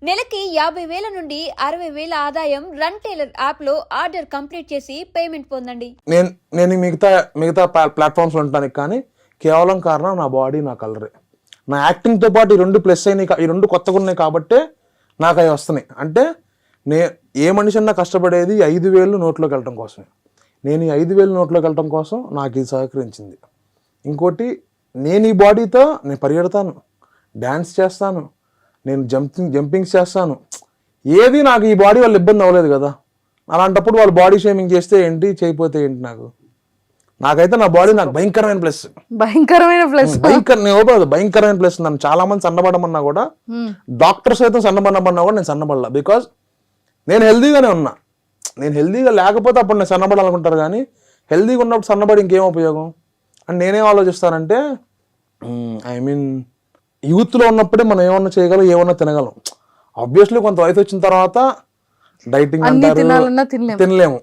నెలకి 50,000 నుండి 60,000 ఆదాయం రన్ టైలర్ యాప్లో ఆర్డర్ కంప్లీట్ చేసి పేమెంట్ పొందండి. నేను మిగతా ప్లాట్ఫామ్స్ ఉంటానికి కానీ కేవలం కారణం నా బాడీ, నా కలరే. నా యాక్టింగ్తో పాటు ఈ రెండు ప్లస్ అయినాయి, ఈ రెండు కొత్తగా ఉన్నాయి కాబట్టే నాకు అవి వస్తున్నాయి. అంటే ఏ మనిషి అన్నా కష్టపడేది 5,000 నోట్లోకి వెళ్ళటం కోసమే. నేను ఈ 5,000 నోట్లోకి వెళ్ళటం కోసం నాకు ఇది సహకరించింది. ఇంకోటి, నేను ఈ బాడీతో నేను పరిగెడతాను, డ్యాన్స్ చేస్తాను, నేను జంపింగ్స్ చేస్తాను. ఏది నాకు ఈ బాడీ వాళ్ళు ఇబ్బంది అవ్వలేదు కదా. అలాంటప్పుడు వాళ్ళు బాడీ షేమింగ్ చేస్తే ఏంటి, చేయకపోతే ఏంటి? నాకైతే నా బాడీ నాకు భయంకరమైన ప్లస్. భయంకరమైన ప్లస్. నన్ను చాలా మంది సన్నబడమన్నా కూడా, డాక్టర్స్ అయితే సన్నబడమన్నా కూడా నేను సన్నబడలా. బికాజ్ నేను హెల్దీగానే ఉన్నా. నేను హెల్దీగా లేకపోతే అప్పుడు నేను సన్నబడాలనుకుంటారు, కానీ హెల్దీగా ఉన్నప్పుడు సన్నబడి ఇంకేం ఉపయోగం అని నేనేం ఆలోచిస్తానంటే, యూత్లో ఉన్నప్పుడే మనం ఏమన్నా చేయగలం, ఏమన్నా తినగలం. ఆబ్వియస్లీ కొంత వయసు వచ్చిన తర్వాత డైటింగ్ అంటారు, తినలేము.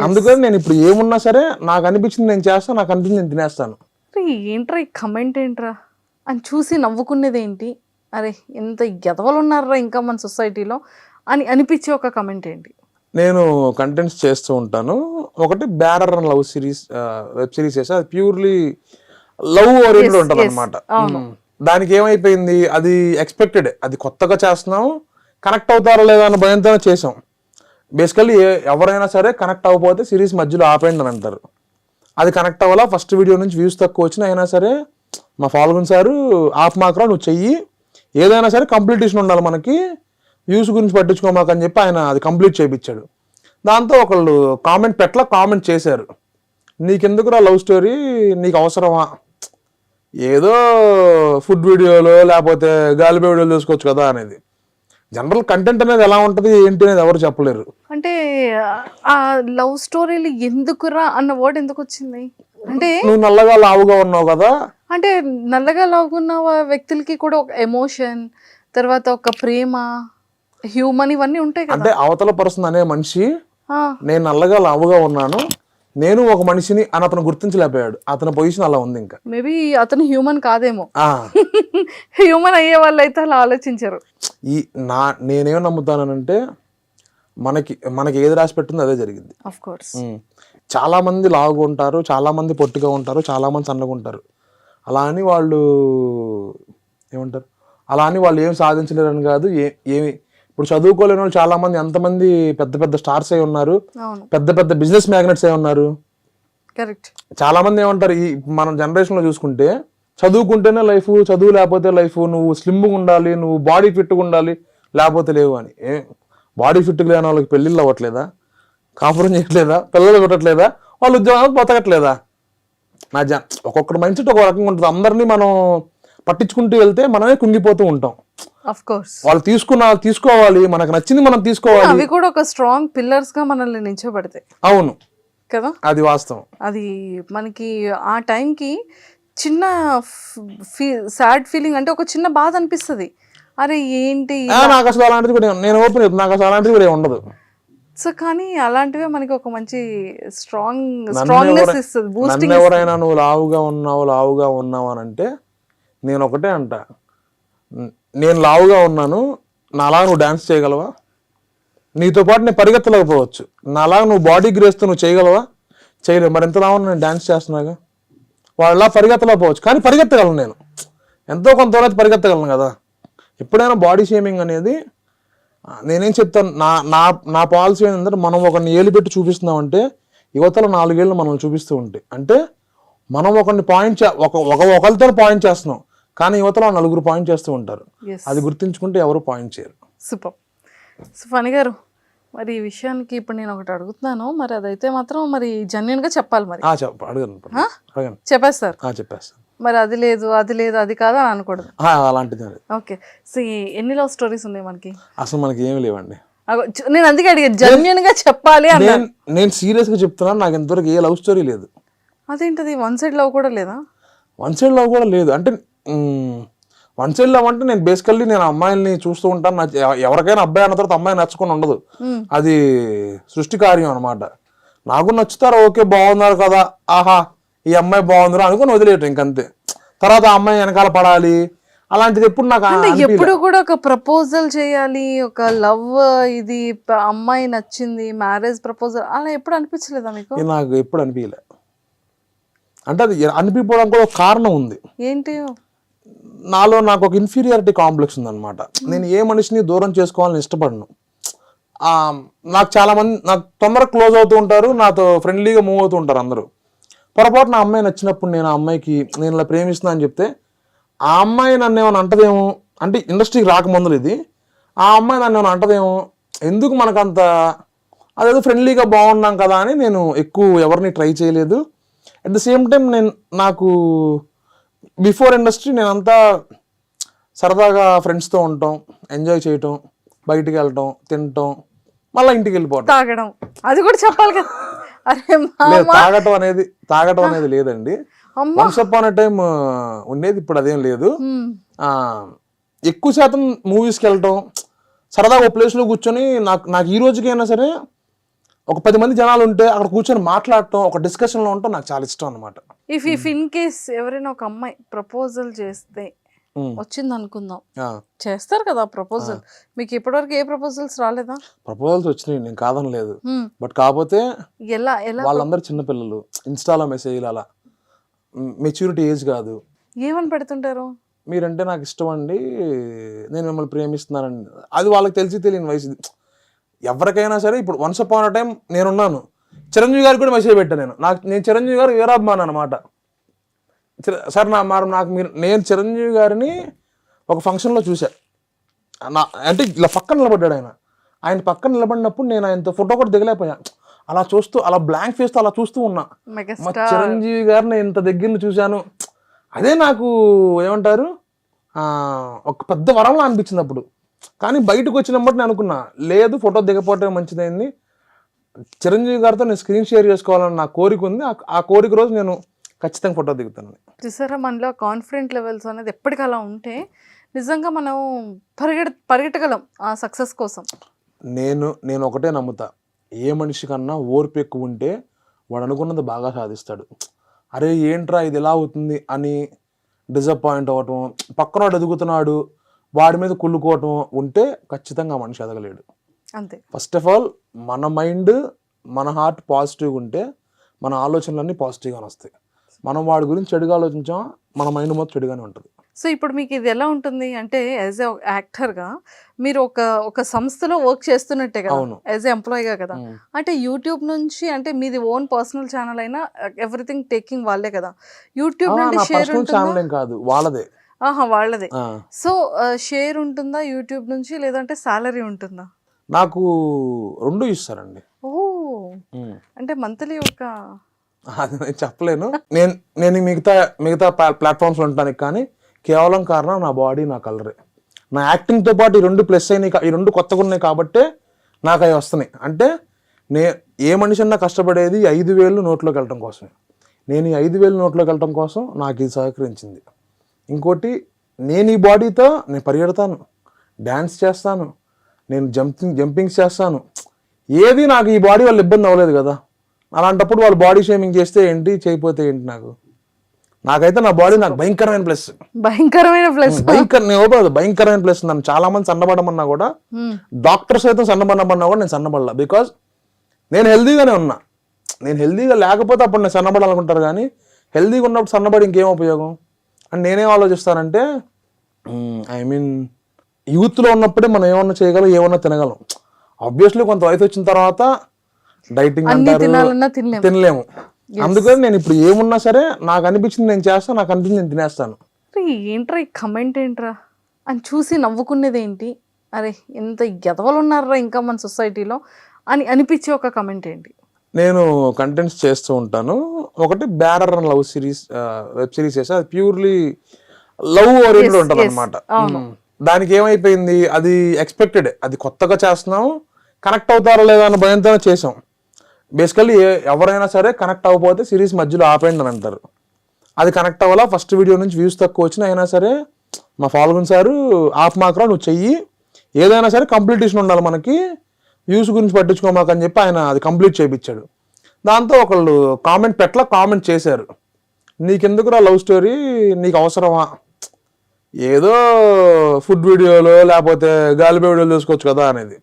అందుకని నేను ఇప్పుడు ఏమున్నా సరే నాకు అనిపించింది నేను చేస్తాను, నాకు అనిపించింది నేను తినేస్తాను. ఏంట్రా ఈ కమెంట్ ఏంట్రా అని చూసి నవ్వుకునేది ఏంటి? అరే ఎంత ఎదవలు ఉన్నారా ఇంకా మన సొసైటీలో అని అనిపించే ఒక కమెంట్ ఏంటి? నేను కంటెంట్స్ చేస్తూ ఉంటాను. ఒకటి bearer and love series, web series చేస్తే అది ప్యూర్లీ లవ్ ఓరియంటెడ్ ఉంటుంది అనమాట. దానికి ఏమైపోయింది, అది ఎక్స్పెక్టెడ్, అది కొత్తగా చేస్తున్నాం, కనెక్ట్ అవుతారో లేదా అన్న భయంతోనే చేసాం. బేసికల్లీ ఎవరైనా సరే కనెక్ట్ అవ్వకపోతే సిరీస్ మధ్యలో ఆపేయండి అని అంటారు. అది కనెక్ట్ అవ్వాలా, ఫస్ట్ వీడియో నుంచి వ్యూస్ తక్కువ వచ్చినా అయినా సరే మా ఫాలోవర్ సారు ఆఫ్ మాత్రం నువ్వు చెయ్యి, ఏదైనా సరే కంప్లీటేషన్ ఉండాలి మనకి, వ్యూస్ గురించి పట్టించుకోమాకని చెప్పి ఆయన అది కంప్లీట్ చేయించాడు. దాంతో ఒకళ్ళు కామెంట్ చేశారు, నీకెందుకురా లవ్ స్టోరీ, నీకు అవసరమా, ఏదో ఫుడ్ వీడియోలో లేకపోతే గాలిపే వీడియోలు చూసుకోవచ్చు కదా అనేది. జనరల్ కంటెంట్ అనేది ఎలా ఉంటుంది ఏంటి అనేది ఎవరు చెప్పలేరు. అంటే ఆ లవ్ స్టోరీలు ఎందుకురా అన్న వర్డ్ ఎందుకు వచ్చింది? అంటే నువ్వు నల్లగా లావుగా ఉన్నావు కదా, అంటే నల్లగా లావుకున్న వ్యక్తులకి కూడా ఒక ఎమోషన్, తర్వాత ఒక ప్రేమ, హ్యూమన్ ఇవన్నీ ఉంటాయి కదా. అంటే అవతల పర్సన్ అనే మనిషి నేను నల్లగా లావుగా ఉన్నాను, నేను ఒక మనిషిని అని అతను గుర్తించలేకపోయాడు. అతని పొజిషన్ అలా ఉంది. ఇంకా మేబీ అతను హ్యూమన్ కాదేమో, హ్యూమన్ అయ్యే వాళ్ళు అయితే అలా ఆలోచించారు. నేనేం నమ్ముతానంటే మనకి ఏది రాసి పెట్టిందో అదే జరిగింది. ఆఫ్ కోర్స్ చాలా మంది లావుగా ఉంటారు, చాలా మంది పొట్టిగా ఉంటారు, చాలా మంది సన్నగా ఉంటారు. అలా అని వాళ్ళు ఏమంటారు, అలా అని వాళ్ళు ఏం సాధించలేరని కాదు. ఇప్పుడు చదువుకోలేని వాళ్ళు చాలా మంది, ఎంతమంది పెద్ద పెద్ద స్టార్స్ అయి ఉన్నారు, పెద్ద పెద్ద బిజినెస్ మ్యాగ్నెట్స్ అయి ఉన్నారు. కరెక్ట్. చాలా మంది ఏమంటారు, ఈ మన జనరేషన్ లో చూసుకుంటే చదువుకుంటేనే లైఫ్, చదువు లేకపోతే లైఫ్, నువ్వు స్లిమ్గా ఉండాలి, నువ్వు బాడీ ఫిట్గా ఉండాలి, లేకపోతే లేవు అని. బాడీ ఫిట్గా లేని వాళ్ళకి పెళ్ళిళ్ళు అవ్వట్లేదా, కాపురం చేయట్లేదా, పిల్లలు కొట్టట్లేదా, వాళ్ళు ఉద్యోగాలకు బతకట్లేదా? ఒక్కొక్కటి మైండ్ సెట్ ఒక రకంగా ఉంటుంది. అందరినీ మనం పట్టించుకుంటూ వెళ్తే మనమే కుంగిపోతూ ఉంటాం. వాళ్ళు తీసుకోవాలి, మనకు నచ్చింది మనం తీసుకోవాలి. అవి కూడా ఒక స్ట్రాంగ్ పిల్లర్స్ గా మనల్ని నిల్చోబెడతాయి. అవును కదా, అది వాస్తవం. అది మనకి ఆ టైంకి చిన్న సాడ్ ఫీలింగ్, అంటే ఒక చిన్న బాధ అనిపిస్తుంది. అరే ఏంటి, నాకు అసలు అలాంటిది కూడా, నేను ఓపెన్ చెప్తాను, నాకు అసలు అలాంటిది కూడా ఉండదు. సో కానీ అలాంటివే మనకి ఒక మంచి స్ట్రాంగ్నెస్ ఇస్తుంది, బూస్టింగ్. ఎవరైనా నువ్వు లావుగా ఉన్నావు అని అంటే నేను ఒకటే అంట, నేను లావుగా ఉన్నాను, నాలాగా నువ్వు డాన్స్ చేయగలవా? నీతో పాటు నేను పరిగెత్తలేకపోవచ్చు, నాలాగా నువ్వు బాడీ గ్రేస్తో నువ్వు చేయగలవా? చేయలేవు. మరి ఎంత లావు నేను డాన్స్ చేస్తున్నాగా, వాళ్ళలా పరిగెత్తలేకపోవచ్చు, కానీ పరిగెత్తగలను. నేను ఎంతో కొంత పరిగెత్తగలను కదా. ఎప్పుడైనా బాడీ షేమింగ్ అనేది నేనేం చెప్తాను, నా పాలసీ ఏంటంటే, మనం ఒకరిని ఏలు పెట్టి చూపిస్తున్నామంటే యువతల 4 ఏళ్ళు మనం చూపిస్తూ ఉంటాయి. అంటే మనం ఒకరిని ఒకరితో పాయింట్ చేస్తున్నాం, కానీ యువతలో 4 పాయింట్ చేస్తూ ఉంటారు. అది గుర్తించుకుంటే ఎవరు పాయింట్ చేయరు. సూపర్. సో ఫణి గారు, మరి ఈ విషయానికి ఇప్పుడు నేను ఒకటి అడుగుతున్నాను, మరి అదైతే మాత్రం మరి జెన్యూన్ గా చెప్పాలి. మరి అడగను, చెప్పేస్తారు. చెప్పేస్తాను. మరి అది లేదు అది కాదు అని అనకూడదు. అలాంటిది. ఓకే. సో ఎన్ని లవ్ స్టోరీస్ ఉన్నాయి మనకి? అసలు మనకి ఏమి లేవండి. నేను అందుకే అడిగా, జెన్యూన్ గా చెప్పాలి అని. నేను సీరియస్ గా చెప్తున్నాను, నాకు ఇంతవరకు ఏ లవ్ స్టోరీ లేదు. అదేంటది, వన్ సైడ్ లవ్ కూడా లేదా? వన్ సైడ్ లవ్ కూడా లేదు. అంటే వన్ సైడ్ లవ్ అంటే నేను బేసికల్లీ నేను అమ్మాయిల్ని చూస్తూ ఉంటాను. ఎవరికైనా అబ్బాయి అన్న తర్వాత అమ్మాయి నచ్చుకొని ఉండదు, అది సృష్టి కార్యం అనమాట. నాకు నచ్చుతారు, ఓకే బాగున్నారు కదా, ఆహా ఈ అమ్మాయి బాగుందిరా అనుకుని వదిలేయటం ఇంకంతే. తర్వాత ఆ అమ్మాయి వెనకాల పడాలి, అలాంటిది ఎప్పుడు నాకు అంటే అనిపించలే. ఎప్పుడు కూడా ఒక ప్రపోజల్ చేయాలి, ఒక లవ్, ఇది అమ్మాయి నచ్చింది, మ్యారేజ్ ప్రపోజల్ అలా ఎప్పుడు అనిపించలేదా మీకు? ఇది నాకు ఎప్పుడు అనిపించలే. అంటే అది అనిపించడం కూడా ఒక కారణం ఉంది. ఏంటి? నాలో నాకు ఒక ఇన్ఫీరియారిటీ కాంప్లెక్స్ ఉందన్నమాట. నేను ఏ మనిషిని దూరం చేసుకోవాలని ఇష్టపడను. నాకు చాలా మంది నాకు తొందరగా క్లోజ్ అవుతూ ఉంటారు, నాతో ఫ్రెండ్లీగా మూవ్ అవుతూ ఉంటారు అందరూ. పొరపాటున ఆ అమ్మాయి నచ్చినప్పుడు నేను ఆ అమ్మాయికి నేను ఇలా ప్రేమిస్తున్నా అని చెప్తే ఆ అమ్మాయి నన్ను ఏమైనా అంటదేమో, అంటే ఇండస్ట్రీకి రాకముందులు ఇది, ఆ అమ్మాయి నన్ను ఏమైనా అంటదేమో, ఎందుకు మనకంత అదేదో ఫ్రెండ్లీగా బాగున్నాం కదా అని నేను ఎక్కువ ఎవరిని ట్రై చేయలేదు. అట్ ద సేమ్ టైం నాకు బిఫోర్ ఇండస్ట్రీ నేనంతా సరదాగా ఫ్రెండ్స్తో ఉండటం, ఎంజాయ్ చేయటం, బయటికి వెళ్ళటం, తినటం, మళ్ళీ ఇంటికి వెళ్ళిపోవటం, తాగడం, అది కూడా చెప్పాలి కదా. అరే లేదు తాగటం అనేది లేదండి. వన్స్ అపాన్ ఎ టైం ఉండేది, ఇప్పుడు అదేం లేదు. ఎక్కువ శాతం మూవీస్కి వెళ్ళటం, సరదాగా ఒక ప్లేస్లో కూర్చొని నాకు ఈ రోజుకైనా సరే ఒక 10 మంది జనాలు ఉంటే అక్కడ కూర్చొని మాట్లాడటం, ఒక డిస్కషన్లో ఉండటం నాకు చాలా ఇష్టం అనమాట. ఇఫ్ ఇన్ కేస్ ఎవరైనా ఒక అమ్మాయి ప్రపోజల్ చేస్తే వచ్చింది అనుకుందాం, చేస్తారు కదా ప్రపోజల్, మీకు ఇప్పటివరకు ఏ ప్రపోజల్స్ రాలేదా? ప్రపోజల్స్ వచ్చినాయి, నేను కాదనలేదు. బట్ కాకపోతే ఎలా వాళ్ళందరూ చిన్నపిల్లలు, ఇన్స్టాలో మెసేజ్లు, అలా మెచ్యూరిటీ ఏజ్ కాదు. ఏమని పెడుతుంటారు? మీరంటే నాకు ఇష్టం అండి, నేను మిమ్మల్ని ప్రేమిస్తున్నానండి. అది వాళ్ళకి తెలియని వయసు. ఎవరికైనా సరే ఇప్పుడు వన్స్ అపాన్ అ టైం నేనున్నాను, చిరంజీవి గారికి కూడా మెసేజ్ పెట్టాను. నేను చిరంజీవి గారు వీరాభిమాని అనమాట. సార్ నేను చిరంజీవి గారిని ఒక ఫంక్షన్లో చూసా. అంటే ఇలా పక్కన నిలబడ్డాడు ఆయన పక్కన నిలబడినప్పుడు నేను ఆయనతో ఫోటో కూడా దిగలేకపోయా. అలా చూస్తూ, అలా బ్లాంక్ ఫేస్తో అలా చూస్తూ ఉన్నా. మా చిరంజీవి గారిని ఇంత దగ్గర చూశాను, అదే నాకు ఏమంటారు ఒక పెద్ద వరంలా అనిపించింది అప్పుడు. కానీ బయటకు వచ్చినప్పుడు నేను అనుకున్నా, లేదు ఫోటో దిగపోవటం మంచిదైంది, చిరంజీవి గారితో నేను స్క్రీన్ షేర్ చేసుకోవాలని నా కోరిక ఉంది. ఆ కోరిక రోజు నేను ఖచ్చితంగా ఫోటో దిగుతాను. చూసారా, మనలో కాన్ఫిడెంట్ లెవెల్స్ అనేది ఎప్పటికీ అలా ఉంటే నిజంగా మనం పరిగెట్టగలం ఆ సక్సెస్ కోసం. నేను ఒకటే నమ్ముతా, ఏ మనిషి కన్నా ఓర్పు ఎక్కువ ఉంటే వాడు అనుకున్నది బాగా సాధిస్తాడు. అరే ఏంట్రా ఇది ఎలా అవుతుంది అని డిసప్పాయింట్ అవ్వటం, పక్కనోడు ఎదుగుతున్నాడు వాడి మీద కుళ్ళుకోవటం ఉంటే ఖచ్చితంగా మనిషి ఎదగలేడు. అంతే. ఫస్ట్ ఆఫ్ ఆల్ మన మైండ్, మన హార్ట్ పాజిటివ్గా ఉంటే మన ఆలోచనలన్నీ పాజిటివ్గానే వస్తాయి. మనం వాడి గురించి చెడుగా ఆలోచించాం, మన మైండ్ మొత్తం చెడుగానే ఉంటుంది. సో ఇప్పుడు మీకు ఇది ఎలా ఉంటుంది అంటే, యాజ్ ఎ యాక్టర్గా మీరు ఒక సంస్థలో వర్క్ చేస్తున్నట్టే కదా, యాజ్ ఎ ఎంప్లాయీగా కదా. అంటే యూట్యూబ్ నుంచి, అంటే మీది ఓన్ పర్సనల్ ఛానల్ అయినా ఎవ్రీథింగ్ టేకింగ్ వాళ్ళే కదా, యూట్యూబ్ నుండి షేర్ ఛానల్ కాదు వాళ్ళదే. వాళ్ళదే. సో షేర్ ఉంటుందా యూట్యూబ్ నుంచి, లేదంటే సాలరీ ఉంటుందా? నాకు 2 ఇస్తారండి. ఓ, అంటే మంత్లీ ఒక అది నేను చెప్పలేను. నేను మిగతా ప్లాట్ఫామ్స్లో ఉంటానికి కానీ కేవలం కారణం నా బాడీ, నా కలరే. నా యాక్టింగ్తో పాటు ఈ 2 ప్లస్ అయినాయి, ఈ 2 కొత్తగా ఉన్నాయి కాబట్టే నాకు అవి వస్తున్నాయి. అంటే ఏ మనిషి అన్నా కష్టపడేది 5,000 నోట్లోకి వెళ్ళటం కోసమే. నేను ఈ 5,000 నోట్లోకి వెళ్ళటం కోసం నాకు ఇది సహకరించింది. ఇంకోటి, నేను ఈ బాడీతో నేను పరిగెడతాను, డ్యాన్స్ చేస్తాను, నేను జంపింగ్స్ చేస్తాను. ఏది నాకు ఈ బాడీ వల్ల ఇబ్బంది అవ్వలేదు కదా. అలాంటప్పుడు వాళ్ళు బాడీ షేమింగ్ చేస్తే ఏంటి, చేయకపోతే ఏంటి, నాకైతే నా బాడీ నాకు భయంకరమైన ప్లస్. భయంకరమైన ప్లస్. నన్ను చాలా మంది సన్నబడమన్నా కూడా, డాక్టర్స్ అయితే సన్నబడమన్నా కూడా నేను సన్నబడలా. బికాజ్ నేను హెల్దీగానే ఉన్నా. నేను హెల్దీగా లేకపోతే అప్పుడు నేను సన్నబడాలనుకుంటారు, కానీ హెల్దీగా ఉన్నప్పుడు సన్నబడి ఇంకేం ఉపయోగం అని నేనేం ఆలోచిస్తానంటే, ఐ మీన్ యూత్లో ఉన్నప్పుడే మనం ఏమన్నా చేయగలం, ఏమన్నా తినగలం. ఆబ్వియస్లీ కొంత వయసు వచ్చిన తర్వాత డైటింగ్ అంటారు, తినలేము. అందుకని నేను ఇప్పుడు ఏమున్నా సరే నాకు అనిపించింది నేను చేస్తాను, నాకు అనిపించింది నేను తినేస్తాను. ఏంట్రా ఈ కమెంట్ ఏంట్రా అని చూసి నవ్వుకునేది ఏంటి, అరే ఎంత ఎదవలు ఉన్నారా ఇంకా మన సొసైటీలో అని అనిపించే ఒక కమెంట్ ఏంటి? నేను కంటెంట్స్ చేస్తూ ఉంటాను. ఒకటి బ్యారర్ అని లవ్ సిరీస్, వెబ్ సిరీస్ చేస్తే అది ప్యూర్లీ లవ్ ఓరియంటెడ్ ఉంటుంది అనమాట. దానికి ఏమైపోయింది, అది ఎక్స్పెక్టెడ్, అది కొత్తగా చేస్తున్నాం, కనెక్ట్ అవుతారో లేదా అన్న భయంతోనే చేసాం. బేసికల్లీ ఎవరైనా సరే కనెక్ట్ అవ్వకపోతే సిరీస్ మధ్యలో ఆపేయండి అని అంటారు. అది కనెక్ట్ అవ్వాలా, ఫస్ట్ వీడియో నుంచి వ్యూస్ తక్కువ వచ్చినా అయినా సరే మా ఫాలోవర్ సారు ఆఫ్ మాత్రం నువ్వు చెయ్యి, ఏదైనా సరే కంప్లీటేషన్ ఉండాలి మనకి, వ్యూస్ గురించి పట్టించుకోమాకని చెప్పి ఆయన అది కంప్లీట్ చేయించాడు. దాంతో ఒకళ్ళు కామెంట్ చేశారు, నీకెందుకురా లవ్ స్టోరీ, నీకు అవసరమా, ఏదో ఫుడ్ వీడియోలో లేకపోతే గాలిపై వీడియోలు చూసుకోవచ్చు కదా అనేది.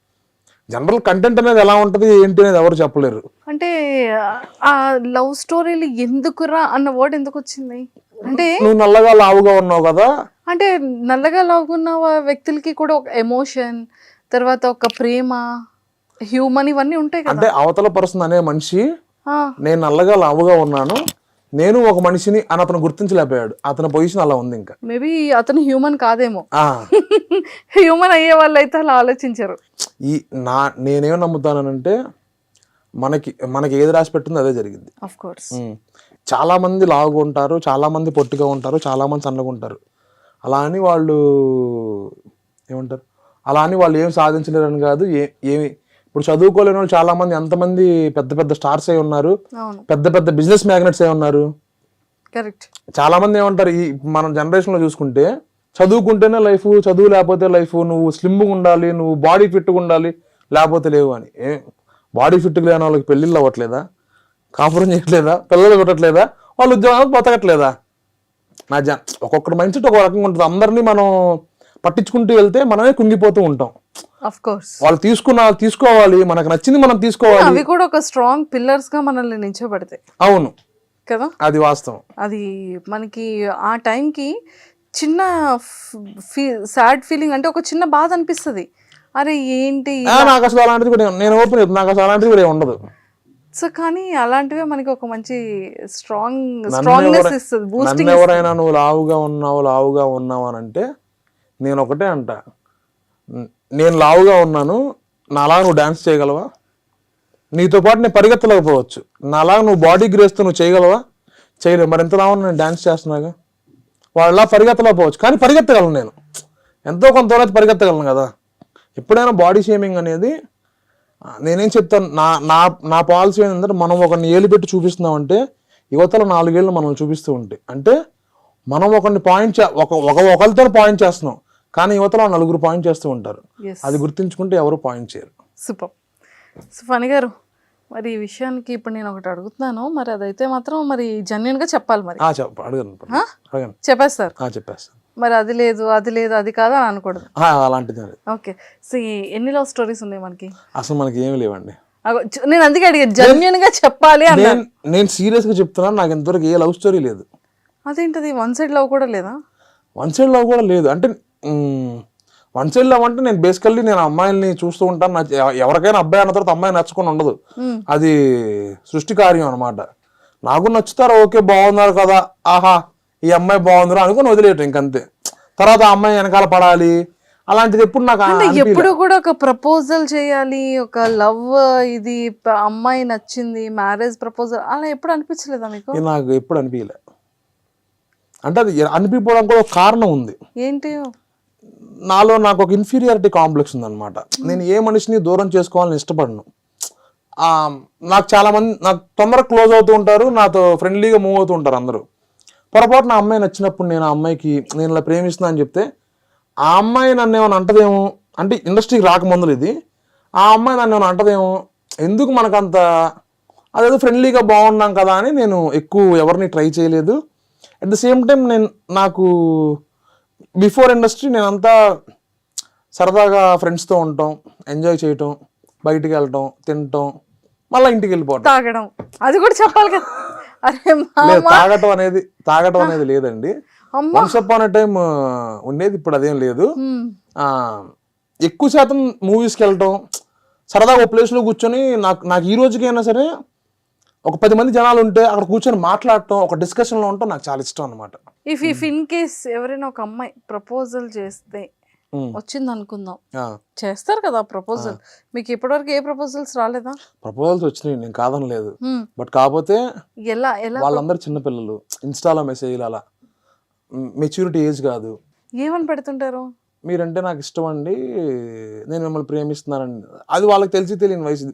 జనరల్ కంటెంట్ అనేది ఎలా ఉంటుంది ఏంటి అనేది ఎవరు చెప్పలేరు. అంటే ఆ లవ్ స్టోరీలు ఎందుకురా అన్న వర్డ్ ఎందుకు వచ్చింది అంటే? నువ్వు నల్లగా లావుగా ఉన్నావు కదా, అంటే నల్లగా లాగున్న వ్యక్తులకి కూడా ఒక ఎమోషన్, తర్వాత ఒక ప్రేమ, హ్యూమన్ ఇవన్నీ ఉంటాయి కదా. అంటే అవతల పర్సన్ అనే మనిషి ఆ, నేను నల్లగా లావుగా ఉన్నాను, నేను ఒక మనిషిని అని అతను గుర్తించలేకపోయాడు. అతని పొజిషన్ అలా ఉంది. ఇంకా మేబీ అతను హ్యూమన్ కాదేమో. ఆ హ్యూమన్ అయ్యే వాళ్ళు అయితే అలా ఆలోచించారు. నేనేం నమ్ముతానంటే మనకి ఏది రాసి పెట్టిందో అదే జరిగింది. Of course. చాలా మంది లావుగా ఉంటారు, చాలా మంది పొట్టిగా ఉంటారు, చాలా మంది సన్నగా ఉంటారు. అలా అని వాళ్ళు ఏమంటారు, అలా అని వాళ్ళు ఏం సాధించలేరని కాదు. ఏమి ఇప్పుడు చదువుకోలేని వాళ్ళు చాలా మంది, ఎంతమంది పెద్ద పెద్ద స్టార్స్ అయి ఉన్నారు, అవును, పెద్ద పెద్ద బిజినెస్ మ్యాగ్నెట్స్ అయి ఉన్నారు. కరెక్ట్. చాలా మంది ఏమంటారు, ఈ మన జనరేషన్ లో చూసుకుంటే చదువుకుంటేనే లైఫ్, చదువు లేకపోతే లైఫ్, నువ్వు స్లిమ్గా ఉండాలి, నువ్వు బాడీ ఫిట్గా ఉండాలి, లేకపోతే లేవు అని. బాడీ ఫిట్గా లేని వాళ్ళకి పెళ్ళిళ్ళు అవ్వట్లేదా, కాపురం చేయట్లేదా, పిల్లలు పెట్టట్లేదా, వాళ్ళు ఉద్యోగాలకు బతకట్లేదా? ఒక్కొక్కటి మైండ్ సెట్ ఒక రకంగా ఉంటుంది. అందరినీ మనం పట్టించుకుంటూ వెళ్తే మనమే కుంగిపోతూ ఉంటాం. Of course. వాళ్ళు తీసుకోవాలి, మనకు నచ్చింది మనం తీసుకోవాలి. అవి కూడా ఒక స్ట్రాంగ్ పిల్లర్స్ గా మనల్ని నిల్చోబెడతాయి. అవును కదా, అది వాస్తవం. అది మనకి ఆ టైంకి చిన్న సాడ్ ఫీలింగ్, అంటే ఒక చిన్న బాధ అనిపిస్తుంది. అరే ఏంటి నాకు అసలు అలాంటిది కూడా, నేను ఓపెన్ చెప్తాను, నాకు అసలు అలాంటిది కూడా ఉండదు. సో కానీ అలాంటివే మనకి ఒక మంచి స్ట్రాంగ్నెస్ ఇస్తుంది, బూస్టింగ్. నన్ను ఎవరైనా నువ్వు లావుగా ఉన్నావు అని అంటే నేను ఒకటే అంట, నేను లావుగా ఉన్నాను, నాలా నువ్వు డాన్స్ చేయగలవా? నీతో పాటు నేను పరిగెత్తలేకపోవచ్చు, నాలా నువ్వు బాడీ గ్రేస్తో నువ్వు చేయగలవా? చేయలేవు. మరి ఎంత లావు నేను డాన్స్ చేస్తున్నాగా, వాళ్ళలా పరిగెత్తలేకపోవచ్చు, కానీ పరిగెత్తగలను. నేను ఎంతో కొంత పరిగెత్తగలను కదా. ఎప్పుడైనా బాడీ షేమింగ్ అనేది, నేనేం చెప్తాను, నా పాలసీ ఏంటంటే, మనం ఒకరిని ఏలు పెట్టి చూపిస్తున్నామంటే యువతల 4 ఏళ్ళు మనం చూపిస్తూ ఉంటాయి. అంటే మనం ఒకరిని ఒకరితో పాయింట్ చేస్తున్నాం, కానీ యువతలో 4 పాయింట్ చేస్తూ ఉంటారు. అది గుర్తించుకుంటే ఎవరు పాయింట్ చేయరు. సూపర్. సో ఫణి గారు, మరి ఈ విషయానికి ఇప్పుడు నేను ఒకటి అడుగుతున్నాను, మరి అదైతే మాత్రం మరి జెన్యూన్ గా చెప్పాలి. మరి అడగను, చెప్పేస్తారు. చెప్పేస్తాను. మరి అది లేదు అది కాదు అని అనకూడదు. అలాంటిది. ఓకే. సో ఎన్ని లవ్ స్టోరీస్ ఉన్నాయి మనకి? అసలు మనకి ఏమి లేవండి. నేను అందుకే అడిగా, జెన్యూన్ గా చెప్పాలి అని. నేను సీరియస్ గా చెప్తున్నాను, నాకు ఇంతవరకు ఏ లవ్ స్టోరీ లేదు. అదేంటది, వన్ సైడ్ లవ్ కూడా లేదా? వన్ సైడ్ లవ్ కూడా లేదు. అంటే వన్ సైడ్ లవ్ అంటే నేను బేసికల్లీ నేను అమ్మాయిల్ని చూస్తూ ఉంటాను. ఎవరికైనా అబ్బాయి అన్న తర్వాత అమ్మాయి నచ్చుకొని ఉండదు, అది సృష్టి కార్యం అనమాట. నాకు నచ్చుతారు, ఓకే బాగున్నారు కదా, ఆహా ఈ అమ్మాయి బాగుందిరా అనుకుని వదిలేయటం ఇంకంతే. తర్వాత ఆ అమ్మాయి వెనకాల పడాలి అలాంటిది ఎప్పుడు నాకు ఎప్పుడు కూడా ఒక ప్రపోజల్ చేయాలి, ఒక లవ్, ఇది అమ్మాయి నచ్చింది, మ్యారేజ్ ప్రపోజల్ అలా ఎప్పుడు అనిపించలేదా మీకు? నాకు ఎప్పుడు అనిపించలే. అంటే అది అనిపించడం కూడా ఒక కారణం ఉంది. ఏంటి? నాకు ఒక ఇన్ఫీరియారిటీ కాంప్లెక్స్ ఉందన్నమాట. నేను ఏ మనిషిని దూరం చేసుకోవాలని ఇష్టపడను. నాకు చాలా మంది నాకు తొందరగా క్లోజ్ అవుతూ ఉంటారు, నాతో ఫ్రెండ్లీగా మూవ్ అవుతూ ఉంటారు అందరూ. పొరపాటు నా అమ్మాయి నచ్చినప్పుడు నేను ఆ అమ్మాయికి నేను ఇలా ప్రేమిస్తున్నా అని చెప్తే, ఆ అమ్మాయి నన్ను ఏమైనా అంటదేమో, అంటే ఇండస్ట్రీకి రాకముందులు ఇది, ఆ అమ్మాయి నన్ను ఏమైనా అంటదేమో, ఎందుకు మనకంత అదేదో ఫ్రెండ్లీగా బాగున్నాం కదా అని నేను ఎక్కువ ఎవరిని ట్రై చేయలేదు. అట్ ద సేమ్ టైం నాకు బిఫోర్ ఇండస్ట్రీ నేనంతా సరదాగా ఫ్రెండ్స్తో ఉండటం, ఎంజాయ్ చేయటం, బయటికి వెళ్ళటం, తినటం, మళ్ళీ ఇంటికి వెళ్ళిపోవటం, తాగడం, అది కూడా చెప్పాలి కదా. అరే తాగటం అనేది లేదండి. వన్స్ అపాన్ ఎ టైం ఉండేది, ఇప్పుడు అదేం లేదు. ఎక్కువ శాతం మూవీస్కి వెళ్ళటం, సరదాగా ఒక ప్లేస్లో కూర్చొని నాకు ఈ రోజుకైనా సరే ఒక 10 మంది జనాలు ఉంటే అక్కడ కూర్చొని మాట్లాడటం, ఒక డిస్కషన్లో ఉండటం నాకు చాలా ఇష్టం అనమాట. ఇఫ్ ఇన్ కేస్ ఎవరైనా ఒక అమ్మాయి ప్రపోజల్ చేస్తే, వచ్చింది అనుకుందాం, చేస్తారు కదా ప్రపోజల్, మీకు ఇప్పటివరకు ఏ ప్రపోజల్స్ రాలేదా? ప్రపోజల్స్ వచ్చినాయి, నేను కాదనలేదు. బట్ కాకపోతే ఎలా వాళ్ళందరూ చిన్నపిల్లలు, ఇన్స్టాలో మెసేజ్లు, అలా మెచ్యూరిటీ ఏజ్ కాదు. ఏమని పెడుతుంటారు? మీరంటే నాకు ఇష్టం అండి, నేను మిమ్మల్ని ప్రేమిస్తున్నానండి. అది వాళ్ళకి తెలియని వయసు.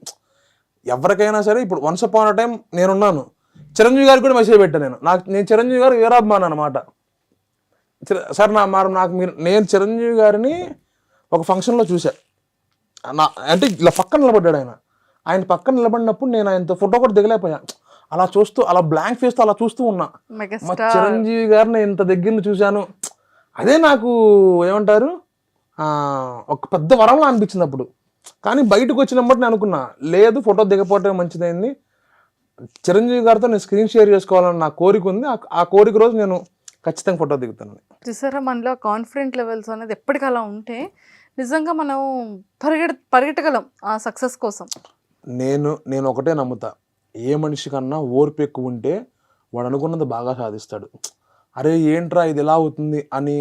ఎవరికైనా సరే ఇప్పుడు వన్స్ అపాన్ అ టైం నేనున్నాను, చిరంజీవి గారికి కూడా మెసేజ్ పెట్టాను. నేను చిరంజీవి గారు వీరాభిమాని అనమాట. సార్ నేను చిరంజీవి గారిని ఒక ఫంక్షన్లో చూసా. అంటే ఇలా పక్కన నిలబడ్డాడు ఆయన పక్కన నిలబడినప్పుడు నేను ఆయనతో ఫోటో కూడా దిగలేకపోయా. అలా చూస్తూ, అలా బ్లాంక్ ఫేస్తో అలా చూస్తూ ఉన్నా. మా చిరంజీవి గారిని ఇంత దగ్గర చూశాను అదే నాకు ఏమంటారు ఒక పెద్ద వరంలా అనిపించింది అప్పుడు. కానీ బయటకు వచ్చినప్పుడు నేను అనుకున్నా, లేదు ఫోటో దిగపోవటం మంచిదైంది, చిరంజీవి గారితో నేను స్క్రీన్ షేర్ చేసుకోవాలని నా కోరిక ఉంది. ఆ కోరిక రోజు నేను ఖచ్చితంగా ఫోటో దిగుతాను. చూసారా, మనలో కాన్ఫిడెంట్ లెవెల్స్ అనేది ఎప్పటికీ అలా ఉంటే నిజంగా మనం పరిగెట్టగలం ఆ సక్సెస్ కోసం. నేను ఒకటే నమ్ముతా, ఏ మనిషి కన్నా ఓర్పు ఎక్కువ ఉంటే వాడు అనుకున్నది బాగా సాధిస్తాడు. అరే ఏంట్రా ఇది ఎలా అవుతుంది అని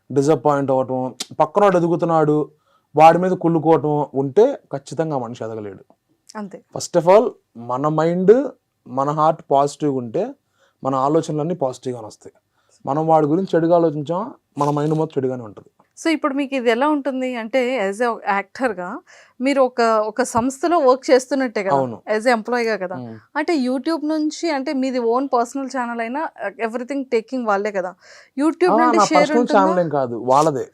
డిసప్పాయింట్ అవ్వటం, పక్కనోడు ఎదుగుతున్నాడు వాడి మీద కుళ్ళుకోవటం ఉంటే ఖచ్చితంగా మనిషి ఎదగలేడు. అంతే. ఫస్ట్ ఆఫ్ ఆల్ మన మైండ్, మన హార్ట్ పాజిటివ్గా ఉంటే మన ఆలోచనలన్నీ పాజిటివ్గానే వస్తాయి. మనం వాడి గురించి చెడుగా ఆలోచించాం, మన మైండ్ మొత్తం చెడుగానే ఉంటుంది. సో ఇప్పుడు మీకు ఇది ఎలా ఉంటుంది అంటే, యాజ్ ఎ యాక్టర్గా మీరు ఒక సంస్థలో వర్క్ చేస్తున్నట్టే కదా, అవును. యాజ్ ఎ ఎంప్లాయీగా కదా. అంటే యూట్యూబ్ నుంచి, అంటే మీది ఓన్ పర్సనల్ ఛానల్ అయినా ఎవ్రీథింగ్ టేకింగ్ వాళ్ళే కదా, యూట్యూబ్ నుండి నా షేర్ పర్సనల్ ఛానల్ ఏం కాదు, వాళ్ళదే.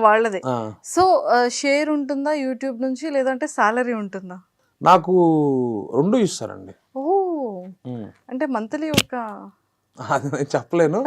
వాళ్ళదే. సో షేర్ ఉంటుందా యూట్యూబ్ నుంచి, లేదంటే సాలరీ ఉంటుందా? నాకు 2 ఇస్తారండి. ఓ, అంటే మంత్లీ ఒక అది నేను చెప్పలేను.